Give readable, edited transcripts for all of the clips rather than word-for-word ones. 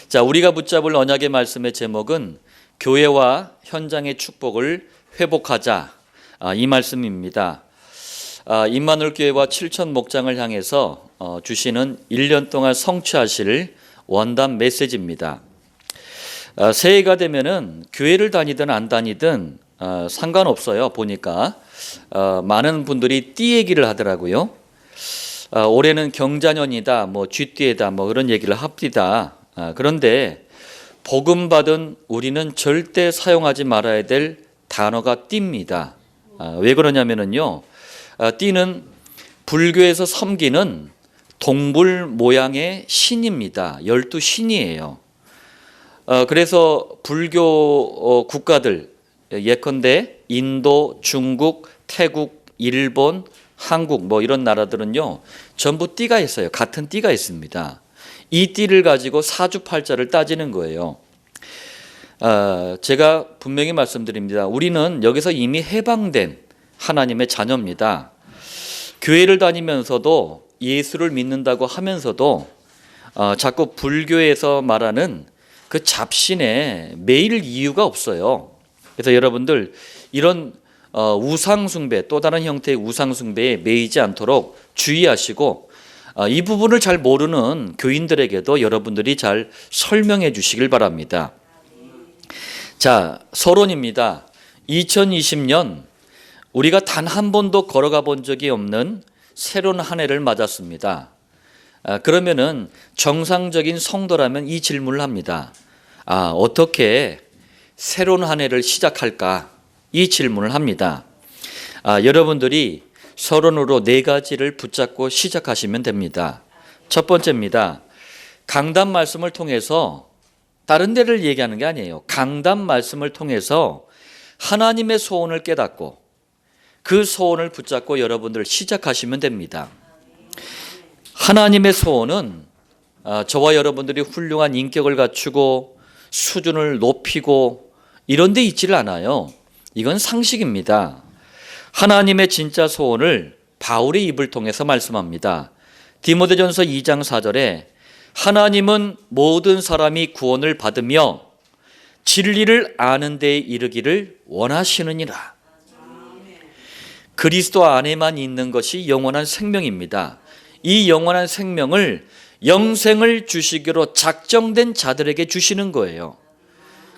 자, 우리가 붙잡을 언약의 말씀의 제목은 교회와 현장의 축복을 회복하자, 이 말씀입니다. 임마누엘 교회와 7천 목장을 향해서 주시는 1년 동안 성취하실 원단 메시지입니다. 새해가 되면은 교회를 다니든 안 다니든 상관없어요. 보니까 많은 분들이 띠 얘기를 하더라고요. 올해는 경자년이다, 쥐띠에다, 그런 얘기를 합디다. 그런데 복음 받은 우리는 절대 사용하지 말아야 될 단어가 띠입니다. 왜 그러냐면은요, 띠는 불교에서 섬기는 동물 모양의 신입니다. 12신이에요. 그래서 불교 국가들, 예컨대 인도, 중국, 태국, 일본, 한국 이런 나라들은요, 전부 띠가 있어요. 같은 띠가 있습니다. 이 띠를 가지고 사주팔자를 따지는 거예요. 제가 분명히 말씀드립니다. 우리는 여기서 이미 해방된 하나님의 자녀입니다. 교회를 다니면서도 예수를 믿는다고 하면서도 자꾸 불교에서 말하는 그 잡신에 매일 이유가 없어요. 그래서 여러분들 이런 우상숭배, 또 다른 형태의 우상숭배에 매이지 않도록 주의하시고, 이 부분을 잘 모르는 교인들에게도 여러분들이 잘 설명해 주시길 바랍니다. 자, 서론입니다. 2020년 우리가 단 한 번도 걸어가 본 적이 없는 새로운 한 해를 맞았습니다. 그러면은 정상적인 성도라면 이 질문을 합니다. 어떻게 새로운 한 해를 시작할까? 이 질문을 합니다. 여러분들이 서론으로 4가지를 붙잡고 시작하시면 됩니다. 첫 번째입니다. 강단 말씀을 통해서, 다른 데를 얘기하는 게 아니에요. 강단 말씀을 통해서 하나님의 소원을 깨닫고 그 소원을 붙잡고 여러분들 시작하시면 됩니다. 하나님의 소원은 저와 여러분들이 훌륭한 인격을 갖추고 수준을 높이고 이런 데 있지를 않아요. 이건 상식입니다. 하나님의 진짜 소원을 바울의 입을 통해서 말씀합니다. 디모데전서 2장 4절에 하나님은 모든 사람이 구원을 받으며 진리를 아는 데에 이르기를 원하시느니라. 그리스도 안에만 있는 것이 영원한 생명입니다. 이 영원한 생명을 영생을 주시기로 작정된 자들에게 주시는 거예요.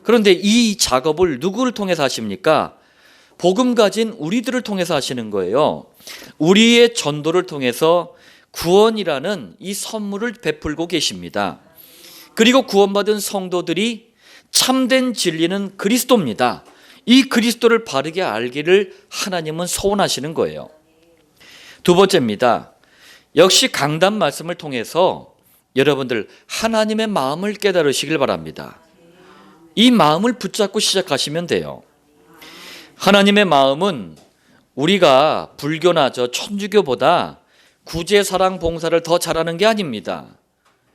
그런데 이 작업을 누구를 통해서 하십니까? 복음 가진 우리들을 통해서 하시는 거예요. 우리의 전도를 통해서 구원이라는 이 선물을 베풀고 계십니다. 그리고 구원받은 성도들이 참된 진리는 그리스도입니다. 이 그리스도를 바르게 알기를 하나님은 소원하시는 거예요. 두 번째입니다. 역시 강단 말씀을 통해서 여러분들 하나님의 마음을 깨달으시길 바랍니다. 이 마음을 붙잡고 시작하시면 돼요. 하나님의 마음은 우리가 불교나 천주교보다 구제, 사랑, 봉사를 더 잘하는 게 아닙니다.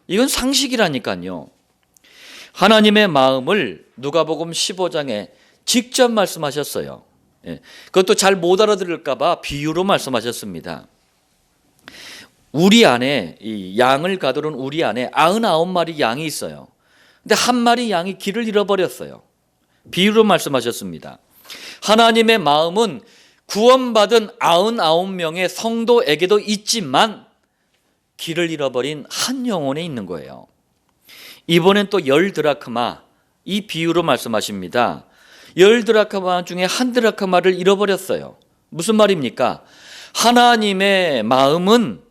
이건 상식이라니까요. 하나님의 마음을 누가복음 15장에 직접 말씀하셨어요. 그것도 잘 못 알아들을까 봐 비유로 말씀하셨습니다. 우리 안에, 이 양을 가두는 우리 안에 99마리 양이 있어요. 근데 한 마리 양이 길을 잃어버렸어요. 비유로 말씀하셨습니다. 하나님의 마음은 구원받은 99명의 성도에게도 있지만 길을 잃어버린 한 영혼에 있는 거예요. 이번엔 또 10드라크마, 이 비유로 말씀하십니다. 10드라크마 중에 1드라크마를 잃어버렸어요. 무슨 말입니까? 하나님의 마음은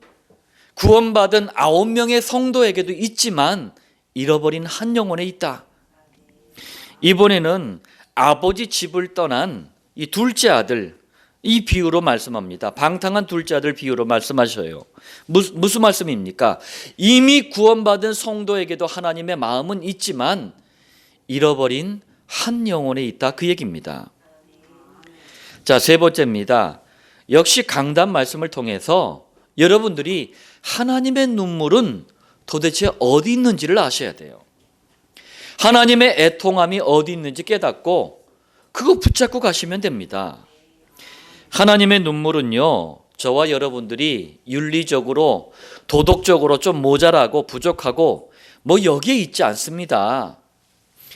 구원받은 9명의 성도에게도 있지만 잃어버린 한 영혼에 있다. 이번에는 아버지 집을 떠난 이 둘째 아들, 이 비유로 말씀합니다. 방탕한 둘째 아들 비유로 말씀하셔요. 무슨 말씀입니까? 이미 구원받은 성도에게도 하나님의 마음은 있지만 잃어버린 한 영혼에 있다, 그 얘기입니다. 자, 세 번째입니다. 역시 강단 말씀을 통해서 여러분들이 하나님의 눈물은 도대체 어디 있는지를 아셔야 돼요. 하나님의 애통함이 어디 있는지 깨닫고 그거 붙잡고 가시면 됩니다. 하나님의 눈물은요, 저와 여러분들이 윤리적으로 도덕적으로 좀 모자라고 부족하고 뭐 여기에 있지 않습니다.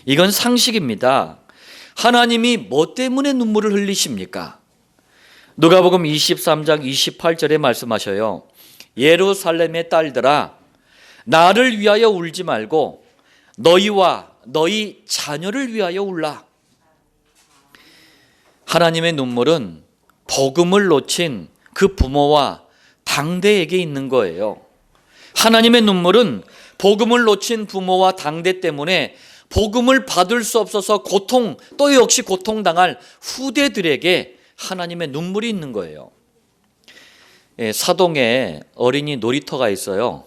이건 상식입니다. 하나님이 뭐 때문에 눈물을 흘리십니까? 누가복음 23장 28절에 말씀하셔요. 예루살렘의 딸들아, 나를 위하여 울지 말고 너희와 너희 자녀를 위하여 울라. 하나님의 눈물은 복음을 놓친 그 부모와 당대에게 있는 거예요. 하나님의 눈물은 복음을 놓친 부모와 당대 때문에 복음을 받을 수 없어서 고통, 또 역시 고통당할 후대들에게 하나님의 눈물이 있는 거예요. 사동에 어린이 놀이터가 있어요.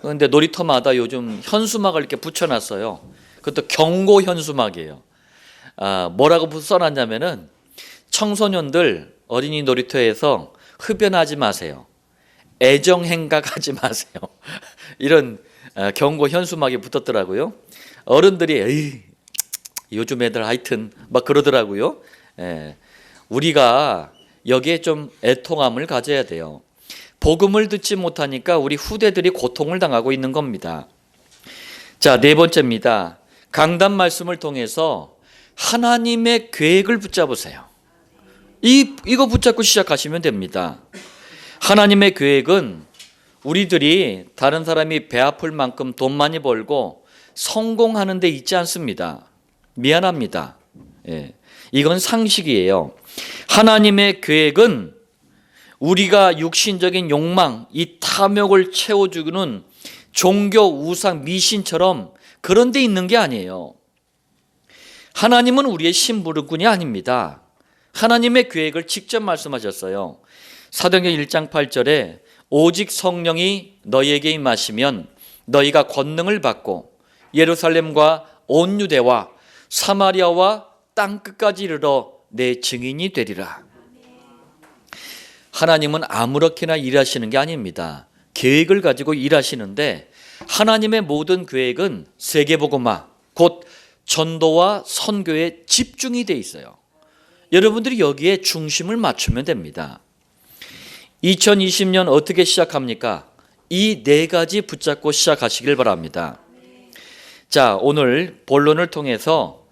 그런데 놀이터마다 요즘 현수막을 이렇게 붙여놨어요. 그것도 경고 현수막이에요. 뭐라고 써놨냐면은 청소년들 어린이 놀이터에서 흡연하지 마세요. 애정행각하지 마세요. 이런 경고 현수막이 붙었더라고요. 어른들이 에이, 요즘 애들 하여튼 막 그러더라고요. 우리가 여기에 좀 애통함을 가져야 돼요. 복음을 듣지 못하니까 우리 후대들이 고통을 당하고 있는 겁니다. 자, 네 번째입니다. 강단 말씀을 통해서 하나님의 계획을 붙잡으세요. 이거 붙잡고 시작하시면 됩니다. 하나님의 계획은 우리들이 다른 사람이 배 아플 만큼 돈 많이 벌고 성공하는 데 있지 않습니다. 미안합니다. 이건 상식이에요. 하나님의 계획은 우리가 육신적인 욕망, 이 탐욕을 채워주는 종교, 우상, 미신처럼 그런 데 있는 게 아니에요. 하나님은 우리의 심부름꾼이 아닙니다. 하나님의 계획을 직접 말씀하셨어요. 사도행전 1장 8절에 오직 성령이 너희에게 임하시면 너희가 권능을 받고 예루살렘과 온 유대와 사마리아와 땅끝까지 이르러 내 증인이 되리라. 하나님은 아무렇게나 일하시는 게 아닙니다. 계획을 가지고 일하시는데 하나님의 모든 계획은 세계복음화, 곧 전도와 선교에 집중이 돼 있어요. 여러분들이 여기에 중심을 맞추면 됩니다. 2020년 어떻게 시작합니까? 이 네 가지 붙잡고 시작하시길 바랍니다. 자, 오늘 본론을 통해서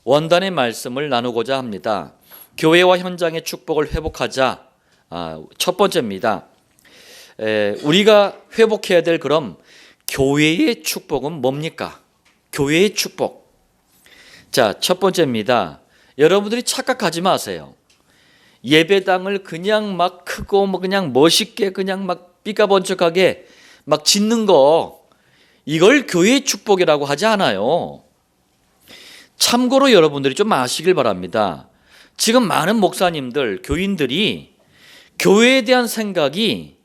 원단의 말씀을 나누고자 합니다. 교회와 현장의 축복을 회복하자. 첫 번째입니다. 우리가 회복해야 될 그럼 교회의 축복은 뭡니까? 교회의 축복. 자, 첫 번째입니다. 여러분들이 착각하지 마세요. 예배당을 그냥 막 크고 그냥 멋있게 그냥 막 삐까번쩍하게 막 짓는 거, 이걸 교회의 축복이라고 하지 않아요. 참고로 여러분들이 좀 아시길 바랍니다. 지금 많은 목사님들, 교인들이 교회에 대한 생각이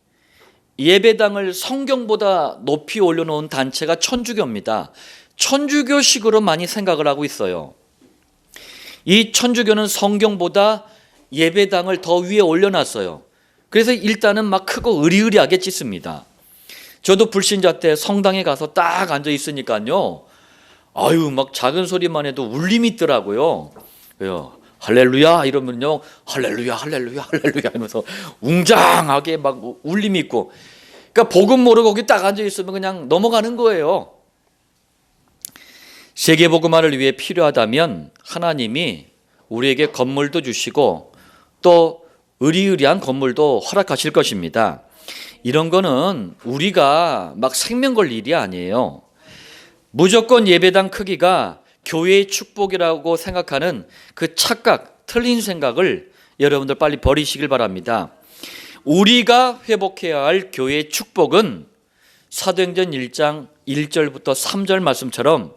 예배당을 성경보다 높이 올려놓은 단체가 천주교입니다. 천주교식으로 많이 생각을 하고 있어요. 이 천주교는 성경보다 예배당을 더 위에 올려놨어요. 그래서 일단은 막 크고 으리으리하게 짓습니다. 저도 불신자 때 성당에 가서 딱 앉아 있으니까요, 막 작은 소리만 해도 울림이 있더라고요. 할렐루야 이러면요, 할렐루야 할렐루야 할렐루야 하면서 웅장하게 막 울림이 있고, 그러니까 복음 모르고 거기 딱 앉아 있으면 그냥 넘어가는 거예요. 세계복음화를 위해 필요하다면 하나님이 우리에게 건물도 주시고 또 으리으리한 건물도 허락하실 것입니다. 이런 거는 우리가 막 생명 걸 일이 아니에요. 무조건 예배당 크기가 교회의 축복이라고 생각하는 그 착각, 틀린 생각을 여러분들 빨리 버리시길 바랍니다. 우리가 회복해야 할 교회의 축복은 사도행전 1장 1절부터 3절 말씀처럼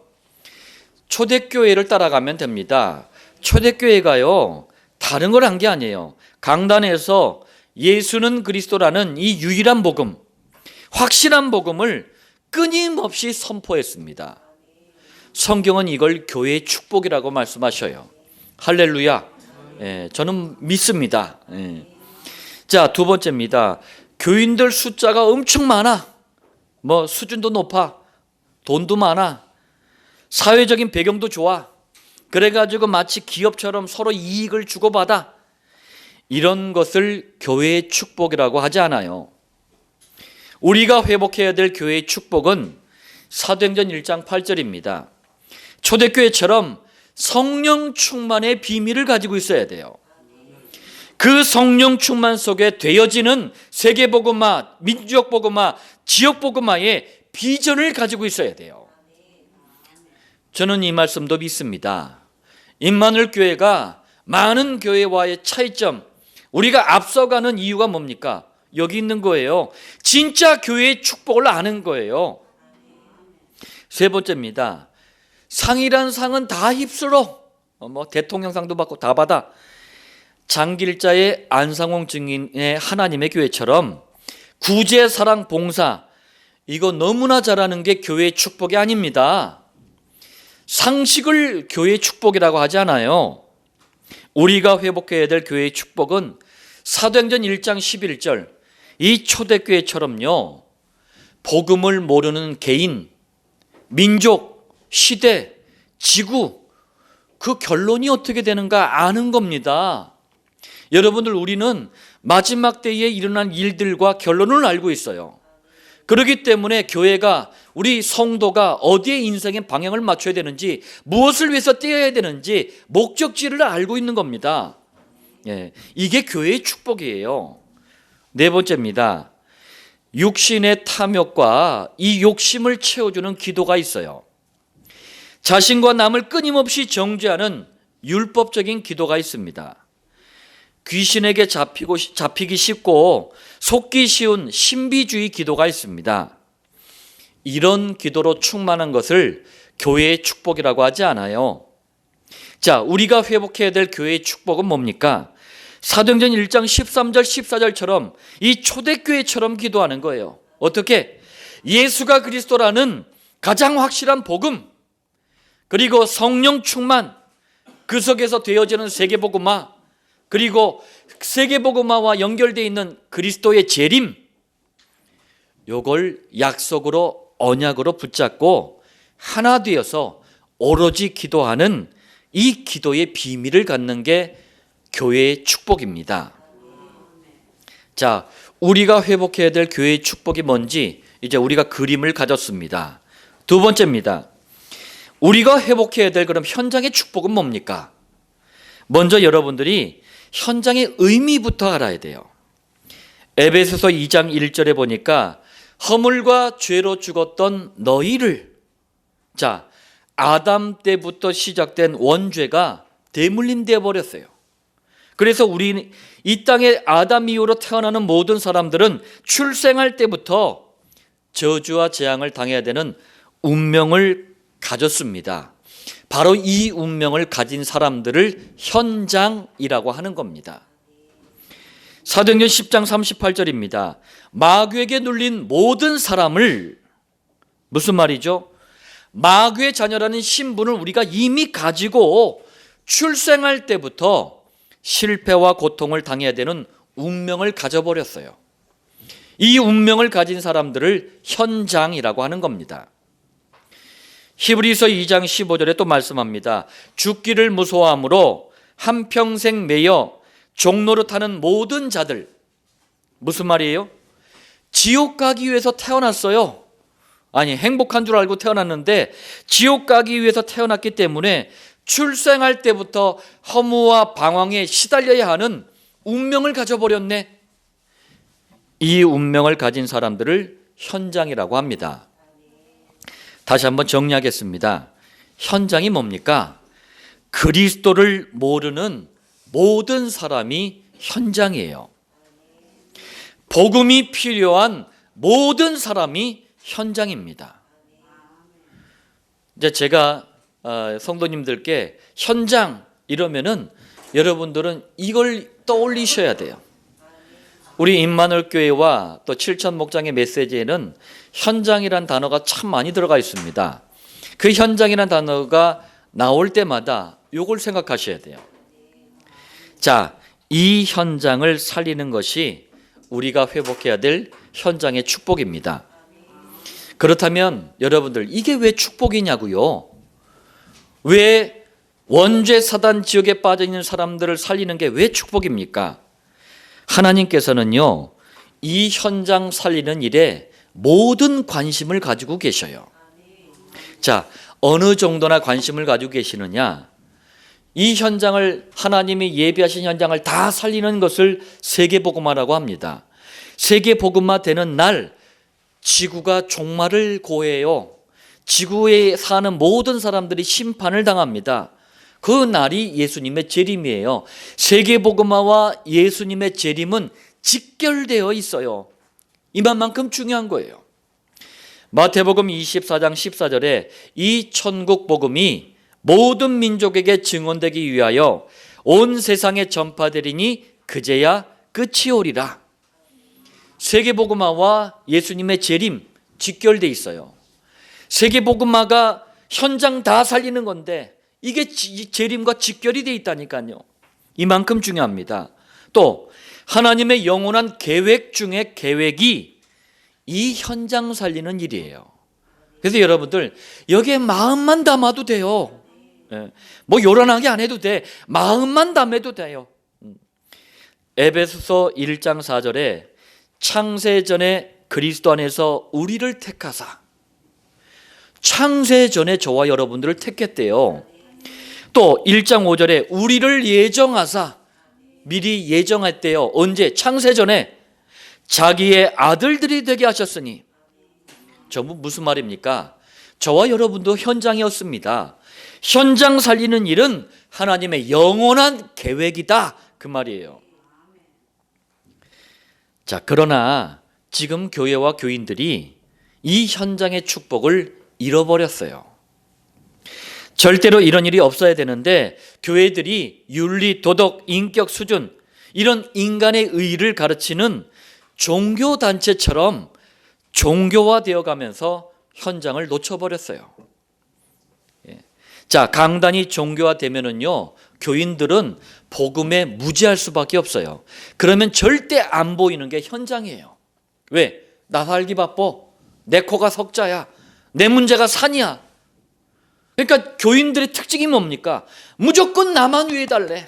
초대교회를 따라가면 됩니다. 초대교회가요, 다른 걸 한 게 아니에요. 강단에서 예수는 그리스도라는 이 유일한 복음, 확실한 복음을 끊임없이 선포했습니다. 성경은 이걸 교회의 축복이라고 말씀하셔요. 할렐루야. 저는 믿습니다. 자, 두 번째입니다. 교인들 숫자가 엄청 많아. 수준도 높아. 돈도 많아. 사회적인 배경도 좋아. 그래가지고 마치 기업처럼 서로 이익을 주고받아. 이런 것을 교회의 축복이라고 하지 않아요. 우리가 회복해야 될 교회의 축복은 사도행전 1장 8절입니다. 초대교회처럼 성령 충만의 비밀을 가지고 있어야 돼요. 그 성령 충만 속에 되어지는 세계복음화, 민족복음화, 지역복음화의 비전을 가지고 있어야 돼요. 저는 이 말씀도 믿습니다. 임마누엘 교회가 많은 교회와의 차이점, 우리가 앞서가는 이유가 뭡니까? 여기 있는 거예요. 진짜 교회의 축복을 아는 거예요. 세 번째입니다. 상이란 상은 다 휩쓸어. 대통령상도 받고 다 받아. 장길자의 안상홍 증인의 하나님의 교회처럼 구제, 사랑, 봉사, 이거 너무나 잘하는 게 교회의 축복이 아닙니다. 상식을 교회의 축복이라고 하지 않아요. 우리가 회복해야 될 교회의 축복은 사도행전 1장 11절, 이 초대교회처럼요, 복음을 모르는 개인, 민족, 시대, 지구, 그 결론이 어떻게 되는가 아는 겁니다. 여러분들, 우리는 마지막 때에 일어난 일들과 결론을 알고 있어요. 그렇기 때문에 교회가, 우리 성도가 어디에 인생의 방향을 맞춰야 되는지, 무엇을 위해서 뛰어야 되는지 목적지를 알고 있는 겁니다. 이게 교회의 축복이에요. 네 번째입니다. 육신의 탐욕과 이 욕심을 채워주는 기도가 있어요. 자신과 남을 끊임없이 정죄하는 율법적인 기도가 있습니다. 귀신에게 잡히기 쉽고 속기 쉬운 신비주의 기도가 있습니다. 이런 기도로 충만한 것을 교회의 축복이라고 하지 않아요. 자, 우리가 회복해야 될 교회의 축복은 뭡니까? 사도행전 1장 13절 14절처럼 이 초대교회처럼 기도하는 거예요. 어떻게? 예수가 그리스도라는 가장 확실한 복음, 그리고 성령 충만, 그 속에서 되어지는 세계복음화, 그리고 세계복음화와 연결되어 있는 그리스도의 재림, 요걸 약속으로, 언약으로 붙잡고 하나 되어서 오로지 기도하는 이 기도의 비밀을 갖는 게 교회의 축복입니다. 자, 우리가 회복해야 될 교회의 축복이 뭔지 이제 우리가 그림을 가졌습니다. 두 번째입니다. 우리가 회복해야 될 그럼 현장의 축복은 뭡니까? 먼저 여러분들이 현장의 의미부터 알아야 돼요. 에베소서 2장 1절에 보니까 허물과 죄로 죽었던 너희를, 자, 아담 때부터 시작된 원죄가 대물림되어 버렸어요. 그래서 우리 이 땅에 아담 이후로 태어나는 모든 사람들은 출생할 때부터 저주와 재앙을 당해야 되는 운명을 가졌습니다. 바로 이 운명을 가진 사람들을 현장이라고 하는 겁니다. 사도행전 10장 38절입니다. 마귀에게 눌린 모든 사람을, 무슨 말이죠? 마귀의 자녀라는 신분을 우리가 이미 가지고 출생할 때부터 실패와 고통을 당해야 되는 운명을 가져버렸어요. 이 운명을 가진 사람들을 현장이라고 하는 겁니다. 히브리서 2장 15절에 또 말씀합니다. 죽기를 무서워함으로 한평생 매여 종노릇하는 모든 자들, 무슨 말이에요? 지옥 가기 위해서 태어났어요. 아니, 행복한 줄 알고 태어났는데 지옥 가기 위해서 태어났기 때문에 출생할 때부터 허무와 방황에 시달려야 하는 운명을 가져버렸네. 이 운명을 가진 사람들을 현장이라고 합니다. 다시 한번 정리하겠습니다. 현장이 뭡니까? 그리스도를 모르는 모든 사람이 현장이에요. 복음이 필요한 모든 사람이 현장입니다. 이제 제가 성도님들께 현장 이러면은 여러분들은 이걸 떠올리셔야 돼요. 우리 임마누엘 교회와 또 7천 목장의 메시지에는 현장이란 단어가 참 많이 들어가 있습니다. 그 현장이란 단어가 나올 때마다 이걸 생각하셔야 돼요. 자, 이 현장을 살리는 것이 우리가 회복해야 될 현장의 축복입니다. 그렇다면 여러분들, 이게 왜 축복이냐고요? 왜 원죄 사단 지옥에 빠져 있는 사람들을 살리는 게 왜 축복입니까? 하나님께서는요, 이 현장 살리는 일에 모든 관심을 가지고 계셔요. 자, 어느 정도나 관심을 가지고 계시느냐? 이 현장을, 하나님이 예비하신 현장을 다 살리는 것을 세계복음화라고 합니다. 세계복음화 되는 날 지구가 종말을 고해요. 지구에 사는 모든 사람들이 심판을 당합니다. 그 날이 예수님의 재림이에요. 세계복음화와 예수님의 재림은 직결되어 있어요. 이만큼 중요한 거예요. 마태복음 24장 14절에 이 천국 복음이 모든 민족에게 증언되기 위하여 온 세상에 전파되리니 그제야 끝이 오리라. 세계복음화와 예수님의 재림 직결되어 있어요. 세계복음화가 현장 다 살리는 건데 이게 재림과 직결이 되어 있다니까요. 이만큼 중요합니다. 또 하나님의 영원한 계획 중에 계획이 이 현장 살리는 일이에요. 그래서 여러분들 여기에 마음만 담아도 돼요. 뭐 요란하게 안 해도 돼. 마음만 담아도 돼요. 에베소서 1장 4절에 창세전에 그리스도 안에서 우리를 택하사, 창세전에 저와 여러분들을 택했대요. 또 1장 5절에 우리를 예정하사, 미리 예정했대요. 언제? 창세전에 자기의 아들들이 되게 하셨으니. 전부 무슨 말입니까? 저와 여러분도 현장이었습니다. 현장 살리는 일은 하나님의 영원한 계획이다, 그 말이에요. 자, 그러나 지금 교회와 교인들이 이 현장의 축복을 잃어버렸어요. 절대로 이런 일이 없어야 되는데 교회들이 윤리, 도덕, 인격 수준, 이런 인간의 의의를 가르치는 종교단체처럼 종교화되어 가면서 현장을 놓쳐버렸어요. 자, 강단이 종교화되면은요, 교인들은 복음에 무지할 수밖에 없어요. 그러면 절대 안 보이는 게 현장이에요. 왜? 나 살기 바빠. 내 코가 석자야. 내 문제가 산이야. 그러니까 교인들의 특징이 뭡니까? 무조건 나만 위해달래.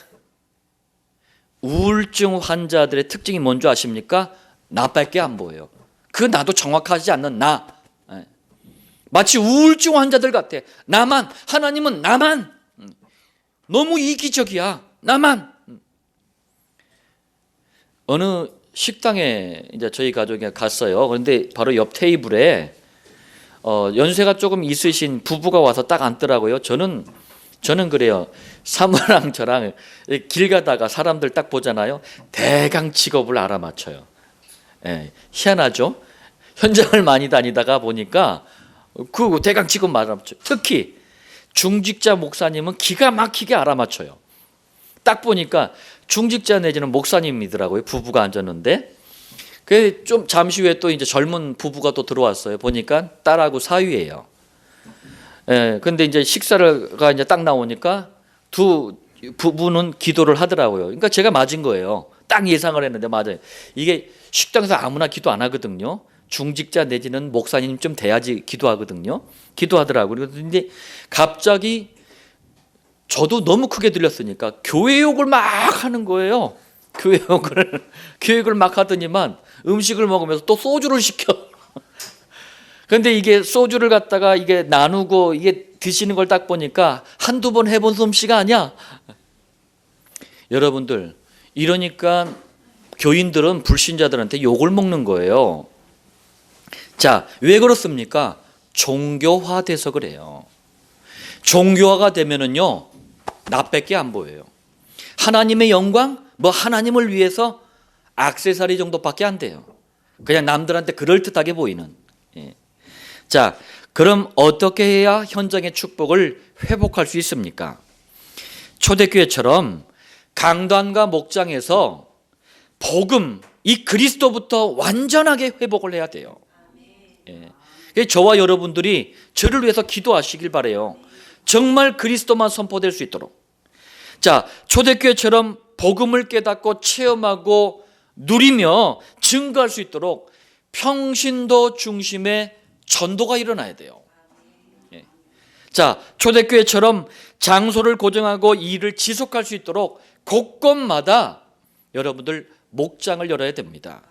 우울증 환자들의 특징이 뭔지 아십니까? 나밖에 안 보여요. 그 나도 정확하지 않는 나. 마치 우울증 환자들 같아. 나만, 하나님은 나만. 너무 이기적이야. 나만. 어느 식당에 이제 저희 가족이 갔어요. 그런데 바로 옆 테이블에 연세가 조금 있으신 부부가 와서 딱 앉더라고요. 저는 그래요. 사모랑 저랑 길 가다가 사람들 딱 보잖아요. 대강 직업을 알아맞혀요. 희한하죠? 현장을 많이 다니다가 보니까 그 대강 직업 알아맞혀요. 특히 중직자 목사님은 기가 막히게 알아맞혀요. 딱 보니까 중직자 내지는 목사님이더라고요. 부부가 앉았는데, 그 좀 잠시 후에 또 이제 젊은 부부가 또 들어왔어요. 보니까 딸하고 사위예요. 근데 이제 식사가 이제 딱 나오니까 두 부부는 기도를 하더라고요. 그러니까 제가 맞은 거예요. 딱 예상을 했는데 맞아요. 이게 식당에서 아무나 기도 안 하거든요. 중직자 내지는 목사님 좀 돼야지 기도하거든요. 기도하더라고요. 그런데 갑자기 저도 너무 크게 들렸으니까 교회 욕을 막 하는 거예요. 교회 욕을 막 하더니만 음식을 먹으면서 또 소주를 시켜. 그런데 이게 소주를 갖다가 이게 나누고 이게 드시는 걸 딱 보니까 한두 번 해본 솜씨가 아니야. 여러분들, 이러니까 교인들은 불신자들한테 욕을 먹는 거예요. 자, 왜 그렇습니까? 종교화돼서 그래요. 종교화가 되면은요, 나밖에 안 보여요. 하나님의 영광, 뭐 하나님을 위해서 액세서리 정도밖에 안 돼요. 그냥 남들한테 그럴듯하게 보이는. 자, 그럼 어떻게 해야 현장의 축복을 회복할 수 있습니까? 초대교회처럼 강단과 목장에서 복음, 이 그리스도부터 완전하게 회복을 해야 돼요. 저와 여러분들이 저를 위해서 기도하시길 바라요. 정말 그리스도만 선포될 수 있도록. 자, 초대교회처럼 복음을 깨닫고 체험하고 누리며 증거할 수 있도록 평신도 중심의 전도가 일어나야 돼요. 자, 초대교회처럼 장소를 고정하고 이 일을 지속할 수 있도록 곳곳마다 여러분들 목장을 열어야 됩니다.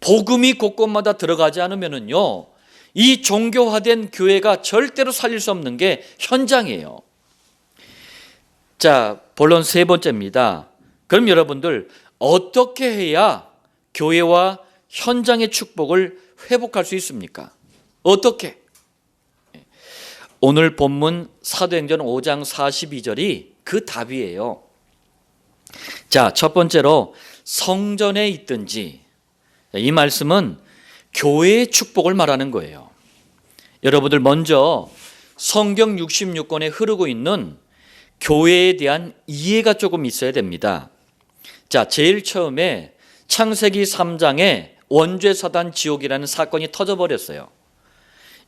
복음이 곳곳마다 들어가지 않으면요, 이 종교화된 교회가 절대로 살릴 수 없는 게 현장이에요. 자, 본론 세 번째입니다. 그럼 여러분들 어떻게 해야 교회와 현장의 축복을 회복할 수 있습니까? 어떻게? 오늘 본문 사도행전 5장 42절이 그 답이에요. 자, 첫 번째로 성전에 있든지, 이 말씀은 교회의 축복을 말하는 거예요. 여러분들 먼저 성경 66권에 흐르고 있는 교회에 대한 이해가 조금 있어야 됩니다. 자, 제일 처음에 창세기 3장에 원죄사단 지옥이라는 사건이 터져버렸어요.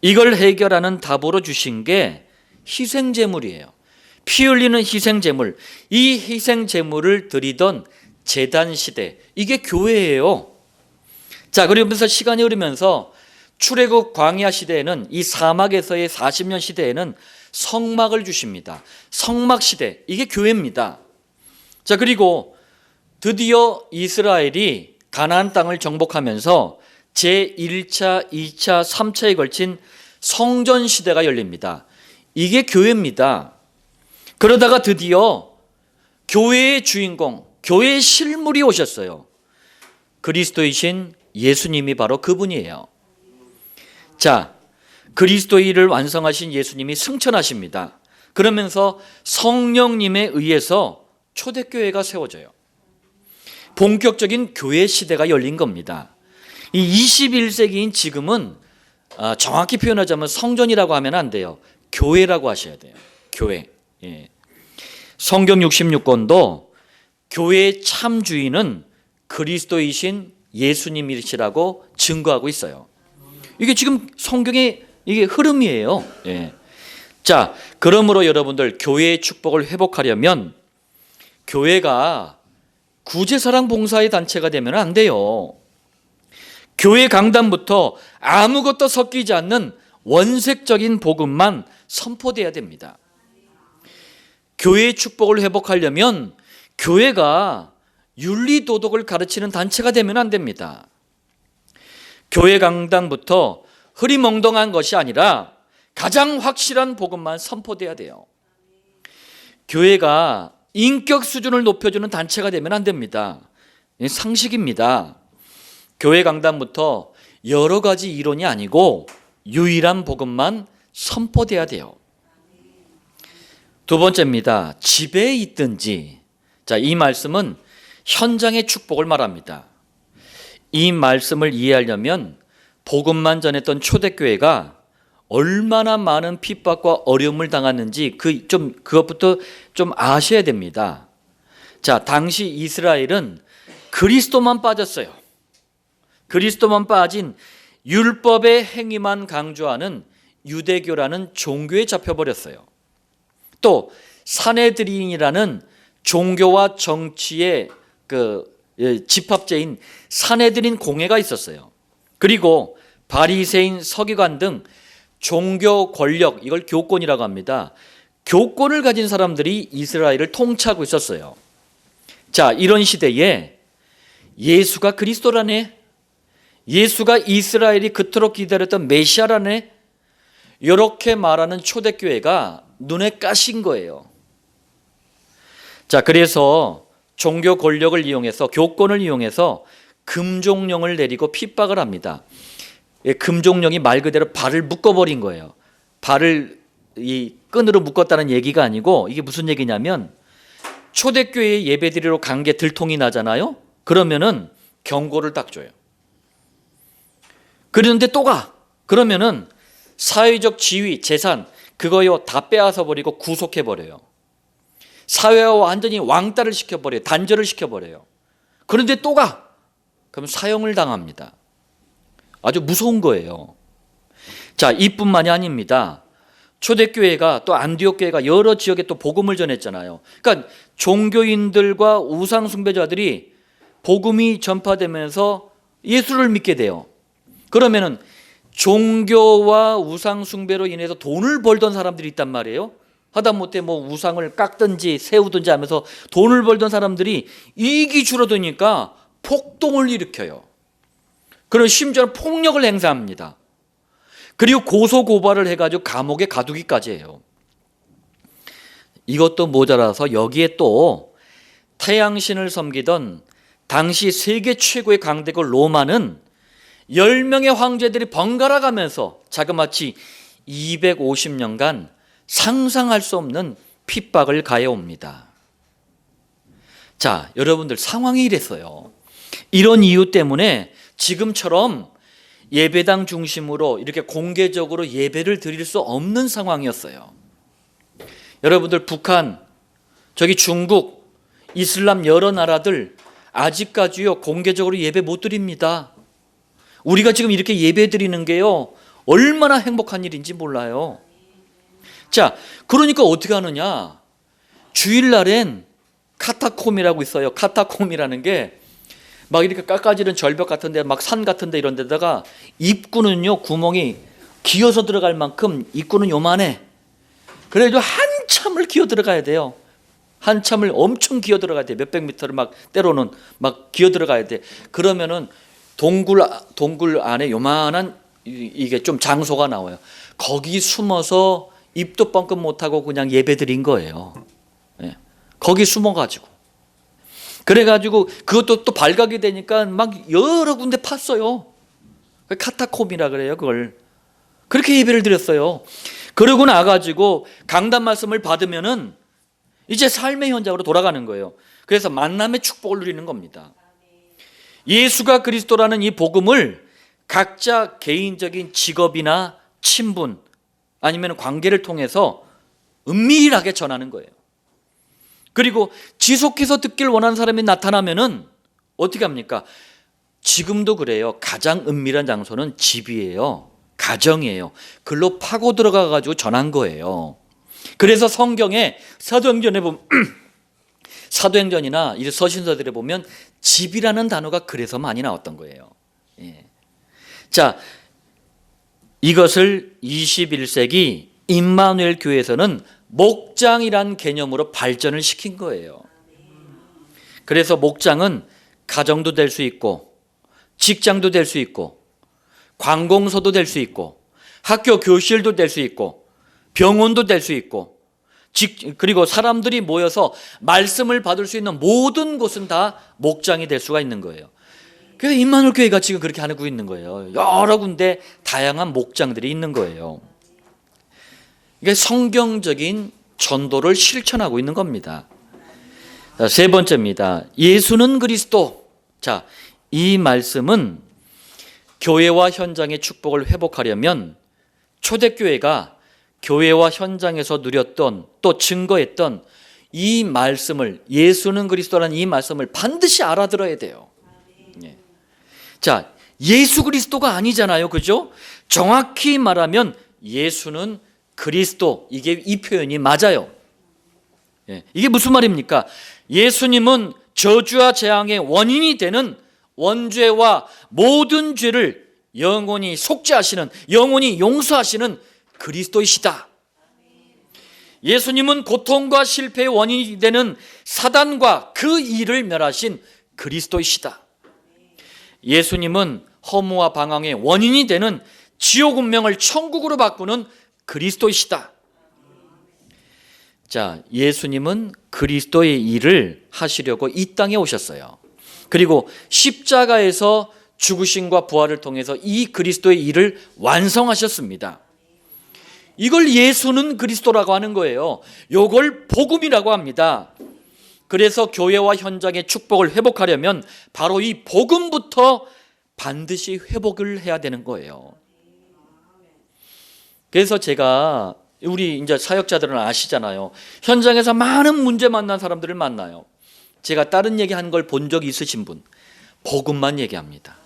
이걸 해결하는 답으로 주신 게 희생제물이에요. 피 흘리는 희생제물, 이 희생제물을 드리던 제단시대, 이게 교회예요. 자, 그러면서 시간이 흐르면서 출애굽 광야 시대에는, 이 사막에서의 40년 시대에는 성막을 주십니다. 성막시대, 이게 교회입니다. 자, 그리고 드디어 이스라엘이 가나안 땅을 정복하면서 제1차, 2차, 3차에 걸친 성전 시대가 열립니다. 이게 교회입니다. 그러다가 드디어 교회의 주인공, 교회의 실물이 오셨어요. 그리스도이신 예수님이 바로 그분이에요. 자, 그리스도의 일을 완성하신 예수님이 승천하십니다. 그러면서 성령님에 의해서 초대교회가 세워져요. 본격적인 교회 시대가 열린 겁니다. 이 21세기인 지금은 정확히 표현하자면 성전이라고 하면 안 돼요. 교회라고 하셔야 돼요. 교회. 예. 성경 66권도 교회의 참 주인은 그리스도이신 예수님이시라고 증거하고 있어요. 이게 지금 성경의 이게 흐름이에요. 예. 자, 그러므로 여러분들 교회의 축복을 회복하려면 교회가 구제사랑 봉사의 단체가 되면 안 돼요. 교회 강단부터 아무것도 섞이지 않는 원색적인 복음만 선포돼야 됩니다. 교회의 축복을 회복하려면 교회가 윤리도덕을 가르치는 단체가 되면 안 됩니다. 교회 강당부터 흐리멍덩한 것이 아니라 가장 확실한 복음만 선포돼야 돼요. 교회가 인격 수준을 높여주는 단체가 되면 안 됩니다. 상식입니다. 교회 강단부터 여러 가지 이론이 아니고 유일한 복음만 선포돼야 돼요. 두 번째입니다. 집에 있든지. 자, 이 말씀은 현장의 축복을 말합니다. 이 말씀을 이해하려면 복음만 전했던 초대교회가 얼마나 많은 핍박과 어려움을 당했는지 그것부터 좀 아셔야 됩니다. 자, 당시 이스라엘은 그리스도만 빠졌어요. 그리스도만 빠진 율법의 행위만 강조하는 유대교라는 종교에 잡혀버렸어요. 또 사내들인이라는 종교와 정치의 집합제인 사내들인 공회가 있었어요. 그리고 바리새인, 서기관 등 종교 권력, 이걸 교권이라고 합니다. 교권을 가진 사람들이 이스라엘을 통치하고 있었어요. 자, 이런 시대에 예수가 그리스도라네, 예수가 이스라엘이 그토록 기다렸던 메시아라네, 이렇게 말하는 초대교회가 눈에 까신 거예요. 자, 그래서 종교 권력을 이용해서, 교권을 이용해서 금종령을 내리고 핍박을 합니다. 금종령이 말 그대로 발을 묶어버린 거예요. 발을 이 끈으로 묶었다는 얘기가 아니고, 이게 무슨 얘기냐면 초대교회에 예배드리러 간 게 들통이 나잖아요. 그러면은 경고를 딱 줘요. 그런데 또 가. 그러면은 사회적 지위, 재산 그거요 다 빼앗아 버리고 구속해 버려요. 사회와 완전히 왕따를 시켜버려요. 단절을 시켜버려요. 그런데 또 가. 그럼 사형을 당합니다. 아주 무서운 거예요. 자, 이뿐만이 아닙니다. 초대교회가 또 안디옥 교회가 여러 지역에 또 복음을 전했잖아요. 그러니까 종교인들과 우상 숭배자들이 복음이 전파되면서 예수를 믿게 돼요. 그러면은 종교와 우상 숭배로 인해서 돈을 벌던 사람들이 있단 말이에요. 하다못해 뭐 우상을 깎든지 세우든지 하면서 돈을 벌던 사람들이 이익이 줄어드니까 폭동을 일으켜요. 그리고 심지어는 폭력을 행사합니다. 그리고 고소고발을 해가지고 감옥에 가두기까지 해요. 이것도 모자라서 여기에 또 태양신을 섬기던 당시 세계 최고의 강대국 로마는 10명의 황제들이 번갈아 가면서 자그마치 250년간 상상할 수 없는 핍박을 가해옵니다. 자, 여러분들 상황이 이랬어요. 이런 이유 때문에 지금처럼 예배당 중심으로 이렇게 공개적으로 예배를 드릴 수 없는 상황이었어요. 여러분들 북한, 저기 중국, 이슬람 여러 나라들 아직까지요 공개적으로 예배 못 드립니다. 우리가 지금 이렇게 예배 드리는 게요 얼마나 행복한 일인지 몰라요. 자, 그러니까 어떻게 하느냐? 주일날엔 카타콤이라고 있어요. 카타콤이라는 게 막 이렇게 깎아지른 절벽 같은데, 막 산 같은데 이런 데다가 입구는요 구멍이 기어서 들어갈 만큼 입구는 요만해. 그래도 한참을 기어 들어가야 돼요. 한참을 엄청 기어 들어가야 돼. 몇백 미터를 막 때로는 막 기어 들어가야 돼. 그러면은 동굴 안에 요만한 이게 좀 장소가 나와요. 거기 숨어서 입도 뻥끗 못하고 그냥 예배 드린 거예요. 예. 거기 숨어가지고. 그래가지고 그것도 또 발각이 되니까 막 여러 군데 팠어요. 카타콤이라 그래요, 그걸. 그렇게 예배를 드렸어요. 그러고 나가지고 강단 말씀을 받으면은 이제 삶의 현장으로 돌아가는 거예요. 그래서 만남의 축복을 누리는 겁니다. 예수가 그리스도라는 이 복음을 각자 개인적인 직업이나 친분 아니면 관계를 통해서 은밀하게 전하는 거예요. 그리고 지속해서 듣길 원하는 사람이 나타나면은 어떻게 합니까? 지금도 그래요. 가장 은밀한 장소는 집이에요. 가정이에요. 글로 파고 들어가 가지고 전한 거예요. 그래서 성경에 사도행전에 보면 사도행전이나 이 서신서들에 보면 집이라는 단어가 그래서 많이 나왔던 거예요. 예. 자, 이것을 21세기 임마누엘 교회에서는 목장이란 개념으로 발전을 시킨 거예요. 그래서 목장은 가정도 될 수 있고 직장도 될 수 있고 관공서도 될 수 있고 학교 교실도 될 수 있고 병원도 될 수 있고 그리고 사람들이 모여서 말씀을 받을 수 있는 모든 곳은 다 목장이 될 수가 있는 거예요. 그래서 임마누엘 교회가 지금 그렇게 하고 있는 거예요. 여러 군데 다양한 목장들이 있는 거예요. 이게 성경적인 전도를 실천하고 있는 겁니다. 자, 세 번째입니다. 예수는 그리스도. 자, 이 말씀은 교회와 현장의 축복을 회복하려면 초대교회가 교회와 현장에서 누렸던 또 증거했던 이 말씀을, 예수는 그리스도라는 이 말씀을 반드시 알아들어야 돼요. 예. 자, 예수 그리스도가 아니잖아요. 그죠? 정확히 말하면 예수는 그리스도, 이게 이 표현이 맞아요. 예. 이게 무슨 말입니까? 예수님은 저주와 재앙의 원인이 되는 원죄와 모든 죄를 영원히 속죄하시는, 영원히 용서하시는 그리스도이시다. 예수님은 고통과 실패의 원인이 되는 사단과 그 일을 멸하신 그리스도이시다. 예수님은 허무와 방황의 원인이 되는 지옥 운명을 천국으로 바꾸는 그리스도이시다. 자, 예수님은 그리스도의 일을 하시려고 이 땅에 오셨어요. 그리고 십자가에서 죽으심과 부활을 통해서 이 그리스도의 일을 완성하셨습니다. 이걸 예수는 그리스도라고 하는 거예요. 이걸 복음이라고 합니다. 그래서 교회와 현장의 축복을 회복하려면 바로 이 복음부터 반드시 회복을 해야 되는 거예요. 그래서 제가 우리 이제 사역자들은 아시잖아요. 현장에서 많은 문제 만난 사람들을 만나요. 제가 다른 얘기한 걸 본 적이 있으신 분, 복음만 얘기합니다.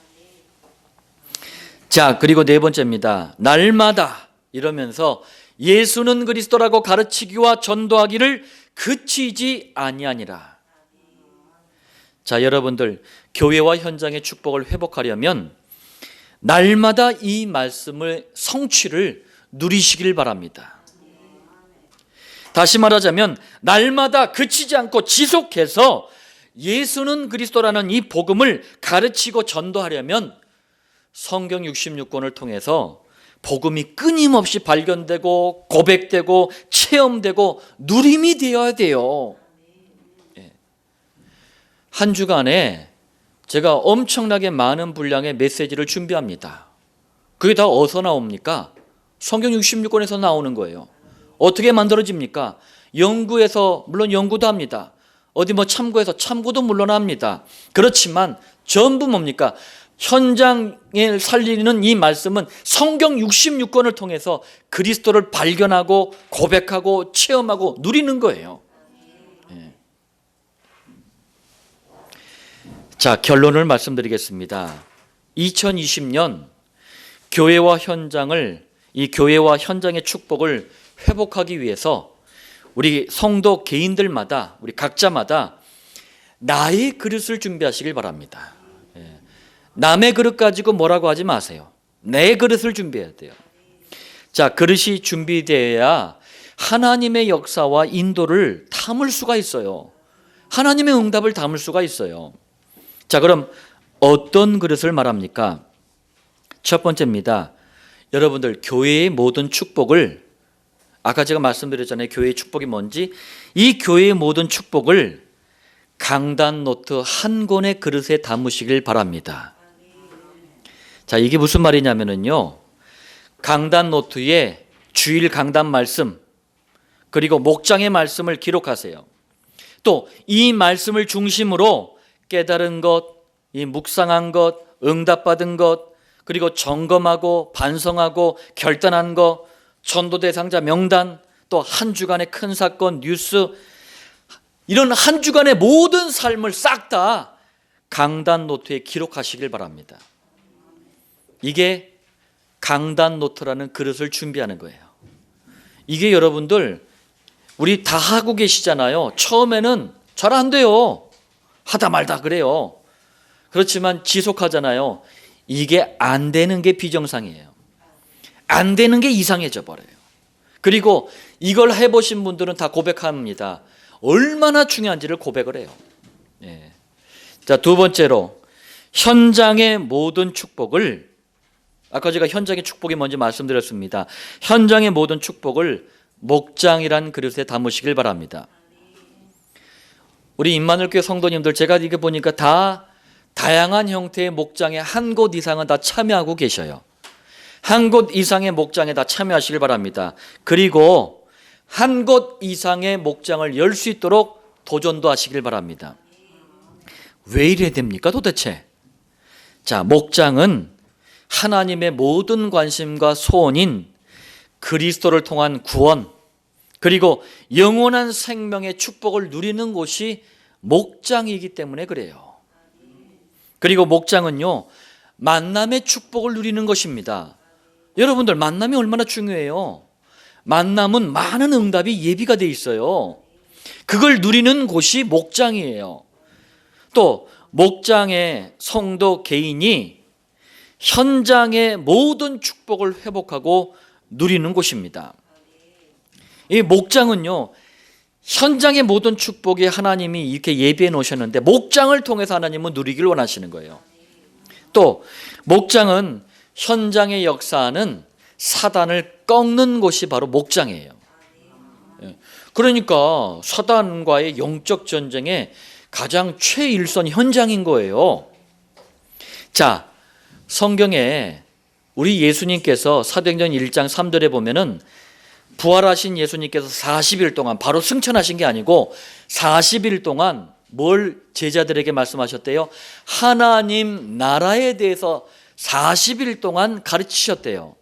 자, 그리고 네 번째입니다. 날마다 이러면서 예수는 그리스도라고 가르치기와 전도하기를 그치지 아니하니라. 자, 여러분들 교회와 현장의 축복을 회복하려면 날마다 이 말씀을 성취를 누리시길 바랍니다. 다시 말하자면 날마다 그치지 않고 지속해서 예수는 그리스도라는 이 복음을 가르치고 전도하려면 성경 66권을 통해서 복음이 끊임없이 발견되고 고백되고 체험되고 누림이 되어야 돼요. 한 주간에 제가 엄청나게 많은 분량의 메시지를 준비합니다. 그게 다 어디서 나옵니까? 성경 66권에서 나오는 거예요. 어떻게 만들어집니까? 연구에서, 물론 연구도 합니다. 어디 참고해서 참고도 물론 합니다. 그렇지만 전부 뭡니까? 현장에 살리는 이 말씀은 성경 66권을 통해서 그리스도를 발견하고 고백하고 체험하고 누리는 거예요. 자, 결론을 말씀드리겠습니다. 2020년 교회와 현장을, 이 교회와 현장의 축복을 회복하기 위해서 우리 성도 개인들마다, 우리 각자마다 나의 그릇을 준비하시길 바랍니다. 남의 그릇 가지고 뭐라고 하지 마세요. 내 그릇을 준비해야 돼요. 자, 그릇이 준비되어야 하나님의 역사와 인도를 담을 수가 있어요. 하나님의 응답을 담을 수가 있어요. 자, 그럼 어떤 그릇을 말합니까? 첫 번째입니다. 여러분들, 교회의 모든 축복을, 아까 제가 말씀드렸잖아요. 교회의 축복이 뭔지. 이 교회의 모든 축복을 강단 노트 한 권의 그릇에 담으시길 바랍니다. 자, 이게 무슨 말이냐면요, 강단 노트에 주일 강단 말씀, 그리고 목장의 말씀을 기록하세요. 또 이 말씀을 중심으로 깨달은 것, 이 묵상한 것, 응답받은 것, 그리고 점검하고 반성하고 결단한 것, 전도 대상자 명단, 또 한 주간의 큰 사건, 뉴스, 이런 한 주간의 모든 삶을 싹 다 강단 노트에 기록하시길 바랍니다. 이게 강단 노트라는 그릇을 준비하는 거예요. 이게 여러분들, 우리 다 하고 계시잖아요. 처음에는 잘 안 돼요. 하다 말다 그래요. 그렇지만 지속하잖아요. 이게 안 되는 게 비정상이에요. 안 되는 게 이상해져 버려요. 그리고 이걸 해보신 분들은 다 고백합니다. 얼마나 중요한지를 고백을 해요. 자, 두 번째로, 현장의 모든 축복을, 아까 제가 현장의 축복이 뭔지 말씀드렸습니다. 현장의 모든 축복을 목장이란 그릇에 담으시길 바랍니다. 우리 임마누엘교회 성도님들, 제가 이거 보니까 다 다양한 형태의 목장에 한 곳 이상은 다 참여하고 계셔요. 한 곳 이상의 목장에 다 참여하시길 바랍니다. 그리고 한 곳 이상의 목장을 열 수 있도록 도전도 하시길 바랍니다. 왜 이래야 됩니까 도대체? 자, 목장은 하나님의 모든 관심과 소원인 그리스도를 통한 구원, 그리고 영원한 생명의 축복을 누리는 곳이 목장이기 때문에 그래요. 그리고 목장은요, 만남의 축복을 누리는 것입니다. 여러분들, 만남이 얼마나 중요해요. 만남은 많은 응답이 예비가 돼 있어요. 그걸 누리는 곳이 목장이에요. 또 목장의 성도 개인이 현장의 모든 축복을 회복하고 누리는 곳입니다. 이 목장은요, 현장의 모든 축복이 하나님이 이렇게 예비해 놓으셨는데 목장을 통해서 하나님은 누리길 원하시는 거예요. 또 목장은 현장의 역사하는 사단을 꺾는 곳이 바로 목장이에요. 그러니까 사단과의 영적 전쟁의 가장 최일선 현장인 거예요. 자, 성경에 우리 예수님께서 사도행전 1장 3절에 보면은 부활하신 예수님께서 40일 동안, 바로 승천하신 게 아니고 40일 동안 뭘 제자들에게 말씀하셨대요? 하나님 나라에 대해서 40일 동안 가르치셨대요.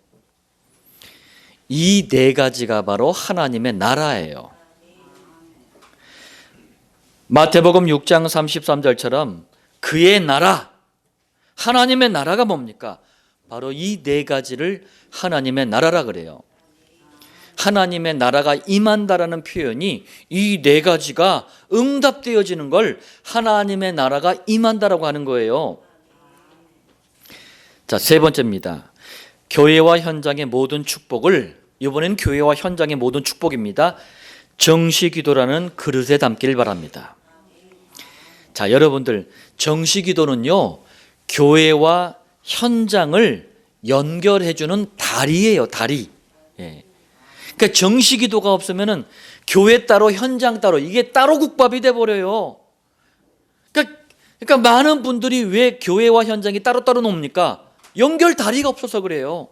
이 네 가지가 바로 하나님의 나라예요. 마태복음 6장 33절처럼 그의 나라, 하나님의 나라가 뭡니까? 바로 이 네 가지를 하나님의 나라라 그래요. 하나님의 나라가 임한다라는 표현이 이 네 가지가 응답되어지는 걸 하나님의 나라가 임한다라고 하는 거예요. 자, 세 번째입니다. 교회와 현장의 모든 축복을, 이번엔 교회와 현장의 모든 축복입니다. 정시기도라는 그릇에 담기를 바랍니다. 자, 여러분들, 정시기도는요, 교회와 현장을 연결해주는 다리예요, 다리. 예. 그러니까 정시기도가 없으면은 교회 따로 현장 따로 이게 따로 국밥이 돼 버려요. 그러니까 많은 분들이 왜 교회와 현장이 따로따로 놉니까? 연결 다리가 없어서 그래요.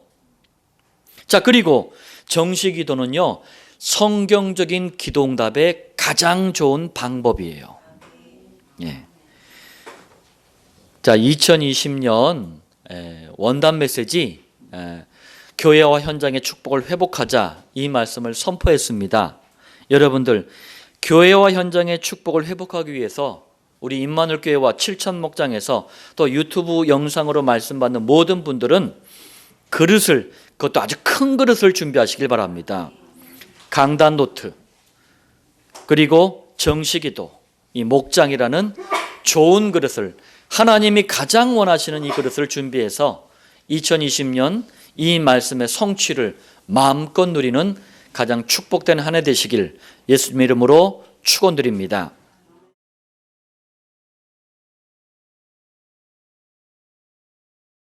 자, 그리고 정시기도는요, 성경적인 기도응답의 가장 좋은 방법이에요. 예. 자, 2020년 원단 메시지 교회와 현장의 축복을 회복하자, 이 말씀을 선포했습니다. 여러분들, 교회와 현장의 축복을 회복하기 위해서 우리 임마누엘 교회와 7천 목장에서 또 유튜브 영상으로 말씀 받는 모든 분들은 그릇을, 그것도 아주 큰 그릇을 준비하시길 바랍니다. 강단 노트, 그리고 정시기도, 이 목장이라는 좋은 그릇을, 하나님이 가장 원하시는 이 그릇을 준비해서 2020년 이 말씀의 성취를 마음껏 누리는 가장 축복된 한 해 되시길 예수님 이름으로 축원드립니다.